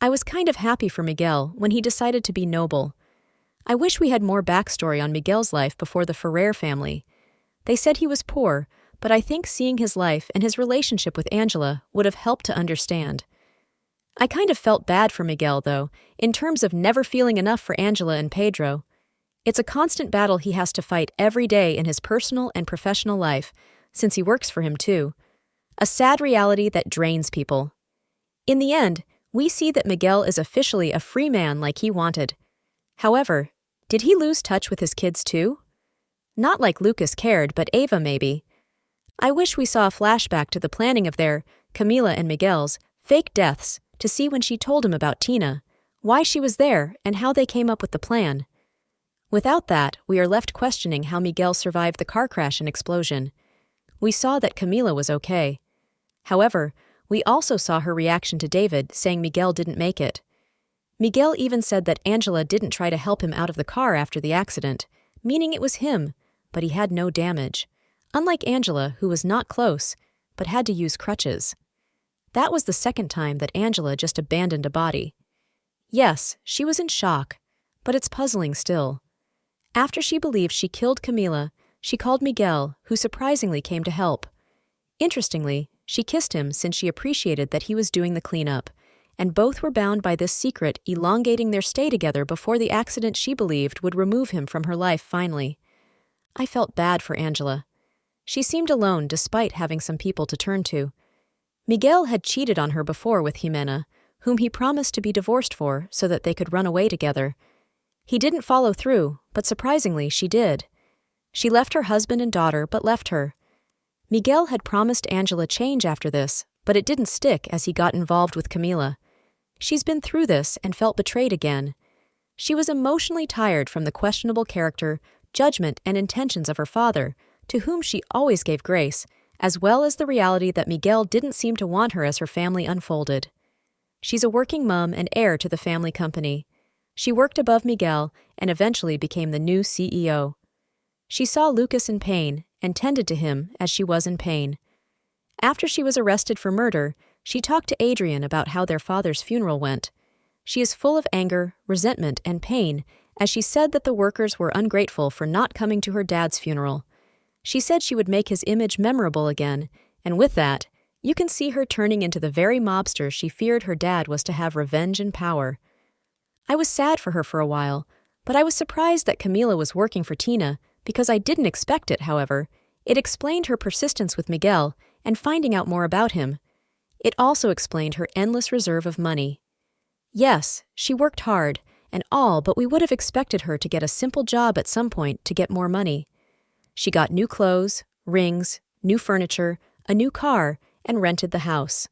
I was kind of happy for Miguel when he decided to be noble. I wish we had more backstory on Miguel's life before the Ferrer family. They said he was poor, but I think seeing his life and his relationship with Angela would have helped to understand. I kind of felt bad for Miguel, though, in terms of never feeling enough for Angela and Pedro. It's a constant battle he has to fight every day in his personal and professional life, since he works for him too. A sad reality that drains people. In the end, we see that Miguel is officially a free man like he wanted. However, did he lose touch with his kids too? Not like Lucas cared, but Ava maybe. I wish we saw a flashback to the planning of their, Camila and Miguel's, fake deaths to see when she told him about Tina, why she was there, and how they came up with the plan. Without that, we are left questioning how Miguel survived the car crash and explosion. We saw that Camila was okay. However, we also saw her reaction to David, saying Miguel didn't make it. Miguel even said that Angela didn't try to help him out of the car after the accident, meaning it was him, but he had no damage. Unlike Angela, who was not close, but had to use crutches. That was the second time that Angela just abandoned a body. Yes, she was in shock, but it's puzzling still. After she believed she killed Camila, she called Miguel, who surprisingly came to help. Interestingly, she kissed him since she appreciated that he was doing the cleanup, and both were bound by this secret elongating their stay together before the accident she believed would remove him from her life finally. I felt bad for Angela. She seemed alone despite having some people to turn to. Miguel had cheated on her before with Jimena, whom he promised to be divorced for so that they could run away together. He didn't follow through, but surprisingly she did. She left her husband and daughter but left her. Miguel had promised Angela change after this, but it didn't stick as he got involved with Camila. She's been through this and felt betrayed again. She was emotionally tired from the questionable character, judgment, and intentions of her father, to whom she always gave grace, as well as the reality that Miguel didn't seem to want her as her family unfolded. She's a working mom and heir to the family company. She worked above Miguel and eventually became the new CEO. She saw Lucas in pain and tended to him as she was in pain. After she was arrested for murder, she talked to Adrian about how their father's funeral went. She is full of anger, resentment, and pain as she said that the workers were ungrateful for not coming to her dad's funeral. She said she would make his image memorable again, and with that, you can see her turning into the very mobster she feared her dad was to have revenge and power. I was sad for her for a while, but I was surprised that Camila was working for Tina because I didn't expect it, however. It explained her persistence with Miguel and finding out more about him. It also explained her endless reserve of money. Yes, she worked hard, and all, but we would have expected her to get a simple job at some point to get more money. She got new clothes, rings, new furniture, a new car, and rented the house.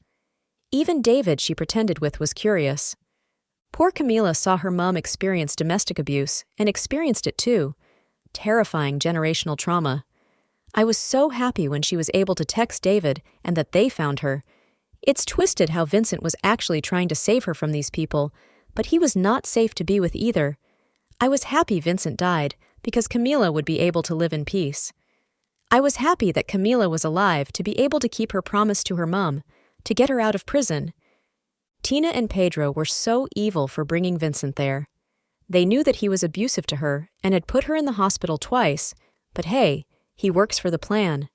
Even David she pretended with was curious. Poor Camila saw her mom experience domestic abuse, and experienced it too. Terrifying generational trauma. I was so happy when she was able to text David and that they found her. It's twisted how Vincent was actually trying to save her from these people, but he was not safe to be with either. I was happy Vincent died, because Camila would be able to live in peace. I was happy that Camila was alive to be able to keep her promise to her mom, to get her out of prison. Tina and Pedro were so evil for bringing Vincent there. They knew that he was abusive to her and had put her in the hospital twice, but hey, he works for the plan.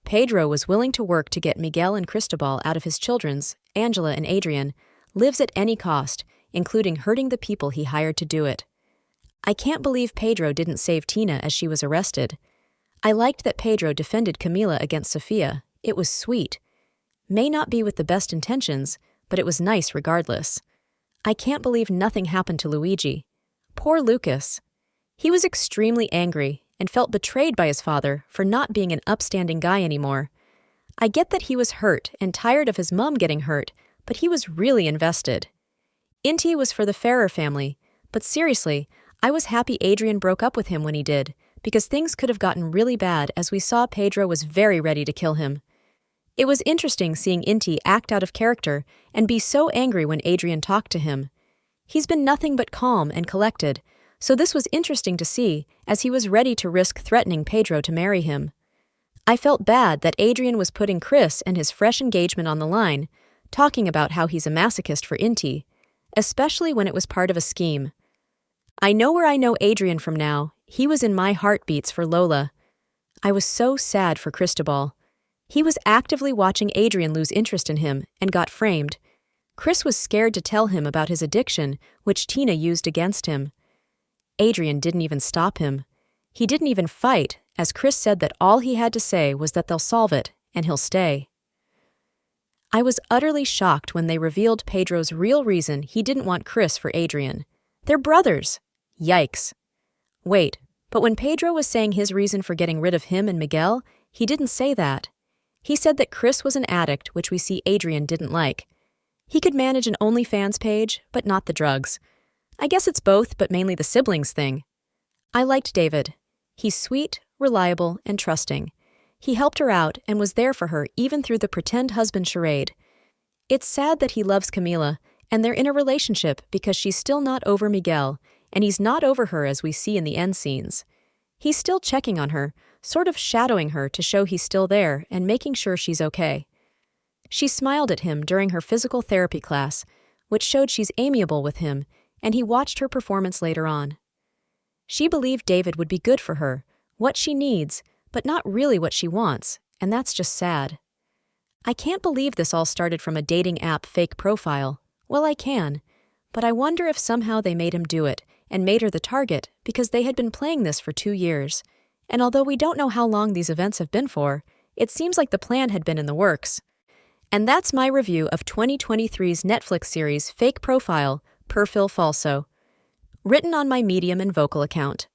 Pedro was willing to work to get Miguel and Cristobal out of his children's, Angela and Adrian, lives at any cost, including hurting the people he hired to do it. I can't believe Pedro didn't save Tina as she was arrested. I liked that Pedro defended Camila against Sofia. It was sweet. May not be with the best intentions, but it was nice regardless. I can't believe nothing happened to Luigi. Poor Lucas. He was extremely angry and felt betrayed by his father for not being an upstanding guy anymore. I get that he was hurt and tired of his mom getting hurt, but he was really invested. Inti was for the Ferrer family, but seriously, I was happy Adrian broke up with him when he did, because things could have gotten really bad as we saw Pedro was very ready to kill him. It was interesting seeing Inti act out of character and be so angry when Adrian talked to him. He's been nothing but calm and collected, so this was interesting to see as he was ready to risk threatening Pedro to marry him. I felt bad that Adrian was putting Chris and his fresh engagement on the line, talking about how he's a masochist for Inti. especially when it was part of a scheme. I know where I know Adrian from now. He was in my heartbeats for Lola. I was so sad for Cristobal. He was actively watching Adrian lose interest in him and got framed. Chris was scared to tell him about his addiction, which Tina used against him. Adrian didn't even stop him. He didn't even fight, as Chris said that all he had to say was that they'll solve it, and he'll stay. I was utterly shocked when they revealed Pedro's real reason he didn't want Chris for Adrian. They're brothers. Yikes. Wait, but when Pedro was saying his reason for getting rid of him and Miguel, he didn't say that. He said that Chris was an addict, which we see Adrian didn't like. He could manage an OnlyFans page, but not the drugs. I guess it's both, but mainly the siblings thing. I liked David. He's sweet, reliable, and trusting. He helped her out and was there for her even through the pretend husband charade. It's sad that he loves Camila, and they're in a relationship because she's still not over Miguel, and he's not over her as we see in the end scenes. He's still checking on her, sort of shadowing her to show he's still there and making sure she's okay. She smiled at him during her physical therapy class, which showed she's amiable with him, and he watched her performance later on. She believed David would be good for her, what she needs, but not really what she wants, and that's just sad. I can't believe this all started from a dating app fake profile. Well, I can, but I wonder if somehow they made him do it and made her the target because they had been playing this for 2 years. And although we don't know how long these events have been for, it seems like the plan had been in the works. And that's my review of 2023's Netflix series Fake Profile, Perfil Falso, written on my Medium and Vocal account.